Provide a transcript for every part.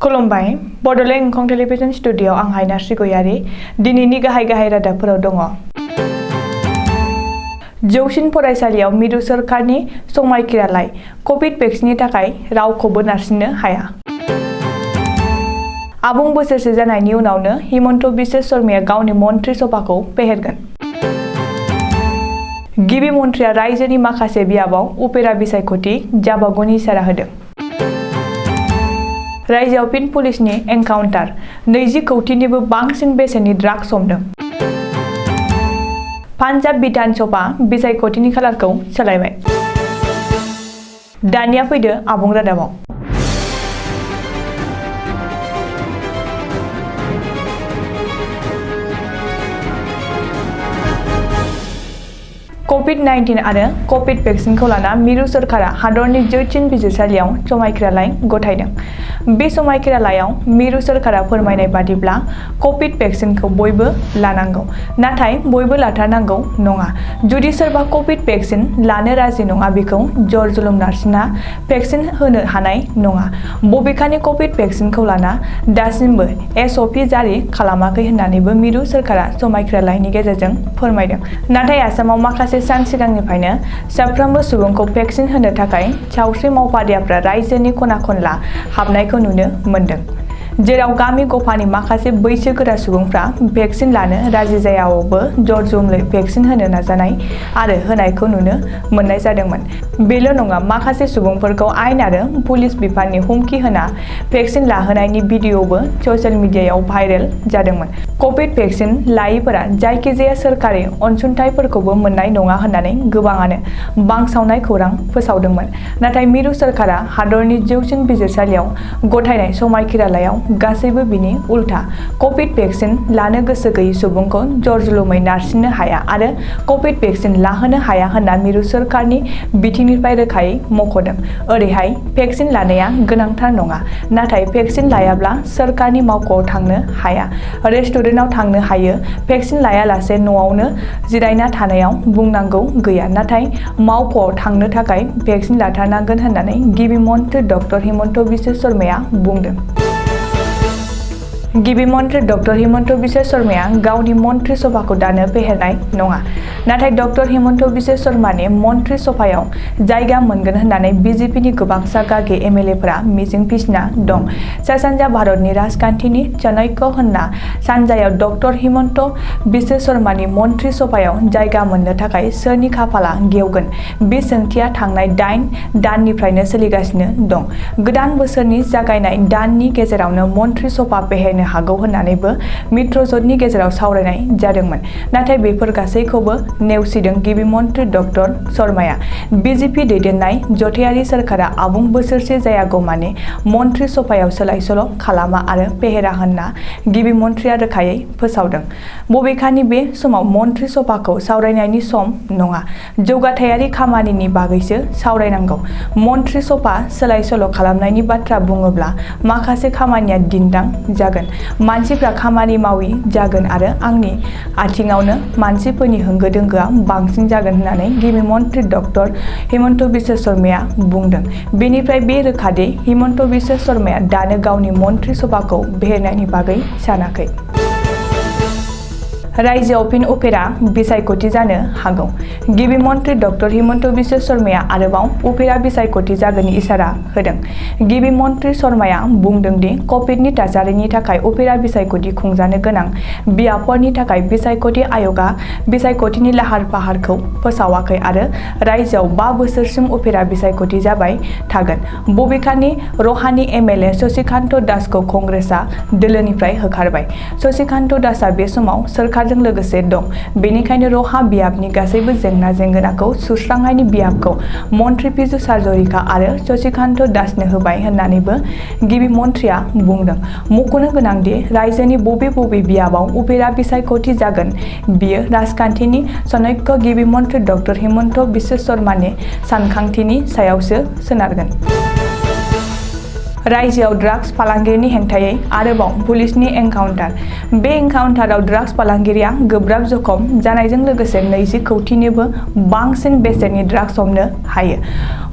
खुलुमबाय Bodoland एंखं television studio आं हायनास्रि गयारि दिनैनि गाहाय रादाबफोराव दङ। जौसिन फरायसालियाव मिरु सोरखारनि समायखिरालाय कभिड भेक्सिननि थाखाय रावखौबो नारसिननो हाया। आबुं बोसोरसे जानायनि उनावनो हिमन्त बिश्व शर्माया गावनि मन्त्रि सभाखौ फेहेरगोन। गिबि मन्थ्रिया रायजोनि माखासे बियाबाव उपेरा बिसायख'थि जाबावगौनि इसारा होदों। रायजोआव फिन पुलिसनि एनकाउन्टार 20 कौटिनिबो बांसिन बेसेननि ड्राग्स हमदों। पान्जाब बिधान सभा बिसायख'थिनि खालारखौ सोलायबाय। दानिया फैदो आबुं रादाबाव। COVID-19 आरो कभिड भेक्सिनखौ लाना मिरु सोरखारा हादरनि जौसिन बिजिरसालियाव समायखिरालाय गथायदों। बे समायखिरालायाव मिरु सोरखारा फोरमायनाय बादिब्ला कभिड भेक्सिनखौ बयबो लानांगौ, नाथाय बयबो लाथारनांगौ नङा। जुदि सोरबा कभिड भेक्सिन लानो राजि नङा बेखौ जर जुलुम नारसिनना भेक्सिन होनो हानाय नङा। बबेखानि कभिड भेक्सिनखौ लाना दासिमबो SOP जारि खालामाखै होननानैबो मिरु सोरखारा समायखिरालायनि गेजेरजों फोरमायदों। नाथाय आसामाव माखासे सान सिगांनिफ्रायनो साफ्रोमबो सुबुंखौ भेक्सिन होनो थाखाय सावस्रि मावफारियाफ्रा रायजोनि खना खनला हाबनायखौ नुनो मोन्दों, जेराव गामि गफानि माखासे बैसोगोरा सुबुंफ्रा भेक्सिन लानो राजि जायाबाबो जर जुमलै भेक्सिन होनो नाजानाय आरो होनायखौ नुनो मोननाय जादोंमोन। बेल' नङा, माखासे सुबुंफोरखौ आयेन आरो पुलिस बिफाननि हुमखि होना भेक्सिन लाहोनायनि भिडिअ'बो ससियेल मिडियायाव भाइरेल जादोंमोन। कभिड भेक्सिन लायैफोरा जायखिजाया सोरखारि अनसुंथाइफोरखौबो मोननाय नङा होननानै गोबाङानो बांसावनाय खौरां फोसावदोंमोन। नाथाय मिरु सोरखारा हादरनि जौसिन बिजिरसालियाव गथायनाय समायखिरालायाव गासैबो बिनि उल्था। कभिड भेक्सिन लानो गोसो गैयै सुबुंखौ जर जुलुमै नारसिननो हाया आरो कभिड भेक्सिन लाहोनो हाया होनना मिरु सोरखारनि बिथिंनिफ्राय रोखायै मख'दों। ओरैहाय भेक्सिन लानाया गोनांथार नङा, नाथाय भेक्सिन लायाब्ला सोरखारनि मावख'आव थांनो हाया, रेस्टुरेन्टआव थांनो हायो। भेक्सिन लायालासे न'आवनो जिरायना थानायाव बुंनांगौ गैया, नाथाय मावख'आव थांनो थाखाय भेक्सिन लाथारनांगोन होननानै गिबि मन्थ्रि डक्टर हिमन्त बिश्व शर्माया बुंदों। गिबि मन्थ्रि डक्टर हिमन्त बिश्व शर्माया गावनि मन्त्रि सभाखौ दानो फेहेरनाय नङा, नाथाय डक्टर हिमन्त बिश्व शर्मानि मन्त्रि सभायाव जायगा मोनगोन होननानै बिजेपिनि गोबांसा गागि MLAफोरा मिजिं फिसिना दं। सा-सानजा भारतनि राजखान्थिनि चाणक्य होनना सानजायाव डक्टर हिमन्त बिश्व शर्मानि मन्त्रि सभायाव जायगा मोननो थाखाय सोरनि खाफाला गेवगोन? बे सोंथिया थांनाय 8 दाननिफ्रायनो सोलिगासिनो दं। गोदान बोसोरनि जागायनाय दाननि गेजेरावनो मन्त्रि सभा फेहेरनो हागौ होननानैबो मित्रजोटनि गेजेराव सावरायनाय जादोंमोन, नाथाय बेफोर गासैखौबो नेवसिदों गिबि मन्थ्रि डक्टर शर्माया। बिजेपि दैदेननाय जथायारि सोरखारा आबुं बोसोरसे जायागौमानि मन्त्रि सभायाव सोलाय सोल' खालामा आरो फेहेरा होनना गिबि मन्थ्रिया रोखायै फोसावदों। बबेखानि बे समाव मन्त्रि सभाखौ सावरायनायनि सम नङा, जौगाथायारि खामानिनि बागैसो सावरायनांगौ। मन्त्रि सभा सोलाय सोल' खालामनायनि बाथ्रा बुङोब्ला माखासे खामानिया दिन्दां जागोन, मानसिफ्रा खामानि मावि जागोन आरो आंनि आथिङावनो मानसिफोरनि होंगो दोंगोआ बांसिन जागोन होननानै गिबि मन्थ्रि डक्टर हिमन्त बिश्व शर्माया बुंदों। बेनिफ्राय बे रोखादि हिमन्त बिश्व शर्माया दानो गावनि मन्त्रि सभाखौ फेहेरनायनि बागै सानाखै। रायजोआव फिन उपेरा बिसायख'थि जानो हागौ। गिबि मन्थ्रि डक्टर हिमन्त बिश्व शर्माया आरोबाव उपेरा बिसायख'थि जागोननि इसारा होदों। गिबि मन्थ्रि शर्माया बुंदों दि कभिडनि थासारिनि थाखाय उपेरा बिसायख'थि खुंजानो गोनां बियाबफोरनि थाखाय बिसायख'थि आय'गआ बिसायख'थिनि लाहार फाहारखौ फोसावाखै आरो रायजोआव 5 बोसोरसिम उपेरा बिसायख'थि जाबाय थागोन। बबेखानि रहानि MLA शशिकान्त दासखौ कंग्रेसआ दोलोनिफ्राय होखारबाय। शशिकान्त दासआ बे समाव सोरखारजों लोगोसे दं, बेनिखायनो रहा बियाबनि गासैबो जेंना जेंगोनाखौ सुस्रांनायनि बियाबखौ मन्थ्रि पिजु हाजरिका आरो शशिकान्त दासनो होबाय होननानैबो गिबि मन्थ्रिया बुंदों। मख'नो गोनांदि रायजोनि बबे बबे बियाबाव उपेरा बिसायख'थि जागोन बियो राजखान्थिनि चाणक्य गिबि मन्थ्रि डक्टर हिमन्त बिश्व शर्मानि सानखांथिनि सायावसो सोनारगोन। रायजोआव ड्राग्स फालांगिरिनि हेंथायै आरोबाव पुलिसनि एनकाउन्टार। बे एनकाउन्टाराव ड्राग्स फालांगिरिया गोब्राब जखम जानायजों लोगोसे 20 कौटिनिबो बांसिन बेसेननि ड्राग्स हमनो हायो।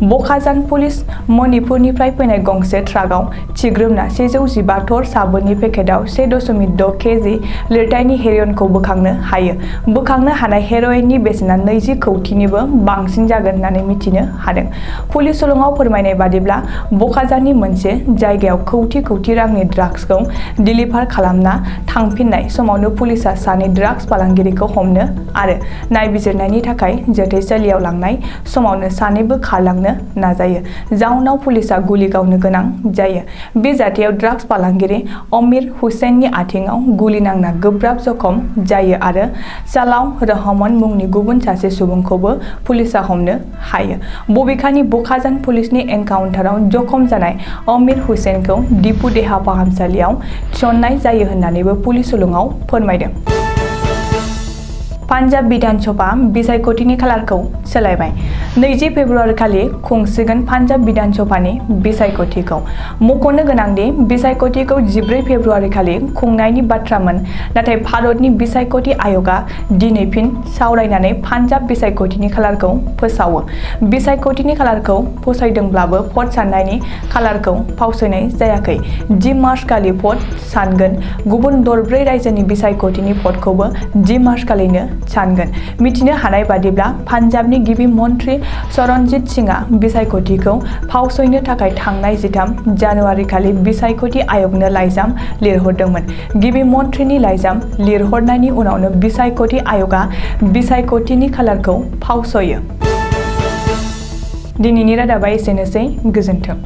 बखाजान पुलिस मणिपुरनिफ्राय फैनाय गंसे ट्राकआव थिग्रोमना 115 थर साबोननि पेकेटआव 1.6 केजि लिरथायनि हेर'इनखौ बोखांनो हायो। बोखांनो हानाय हेर'इननि बेसेना 20 कौटिनिबो बांसिन जागोन होननानै मिथिनो हादों। पुलिस सुलुङाव फोरमायनाय बादिब्ला बखाजाननि मोनसे जायगायाव कौटि रांनि ड्राग्सखौ डिलिभार खालामना थांफिननाय समावनो पुलिसआ सानै ड्राग्स फालांगिरिखौ हमनो आरो नायबिजिरनायनि थाखाय जोथैसालियाव लांनाय समावनो सानैबो खारलांनो नाजायो। जाउनाव पुलिसआ गुलि गावनो गोनां जायो। बे जाथायाव ड्राग्स फालांगिरि अमीर हुसैननि आथिंआव गुलि नांना गोब्राब जखम जायो आरो सालाव रहमान मुंनि गुबुन सासे सुबुंखौबो पुलिसआ हमनो हायो। बबेखानि बखाजान पुलिसनि एनकाउन्टाराव जखम जानाय अमीर हुसैनखौ दिपु देहा फाहामसालियाव थिसननाय जायो होननानैबो पुलिस सुलुङाव फोरमायदों। पान्जाब बिधान सभा बिसायख'थिनि खालारखौ सोलायबाय। 20 फेब्रुआरि खालि खुंसिगोन पान्जाब बिधान सभानि बिसायख'थिखौ। मख'नो गोनांदि बिसायख'थिखौ 14 फेब्रुआरि खालि खुंनायनि बाथ्रामोन, नाथाय भारतनि बिसायख'थि आय'गआ दिनै फिन सावरायनानै पान्जाब बिसायख'थिनि खालारखौ फोसावो। बिसायख'थिनि खालारखौ फोसावदोंब्लाबो भट साननायनि खालारखौ फावसयनाय जायाखै। 10 मार्च खालि भट सानगोन। गुबुन दरब्रै रायजोनि बिसायख'थिनि भटखौबो 10 मार्च खालिनो सानगोन। मिथिनो हानाय बादिब्ला पान्जाबनि गिबि मन्थ्रि चरणजीत सिंहआ बिसायख'थिखौ फावसयनो थाखाय थांनाय 13 जानुवारि खालि बिसायख'थि आय'गनो लाइजाम लिरहरदोंमोन। गिबि मन्थ्रिनि लाइजाम लिरहरनायनि उनावनो बिसायख'थि आय'गआ बिसायख'थिनि खालारखौ फावसयो। दिनैनि रादाबा एसेनोसै। गोजोन्थों।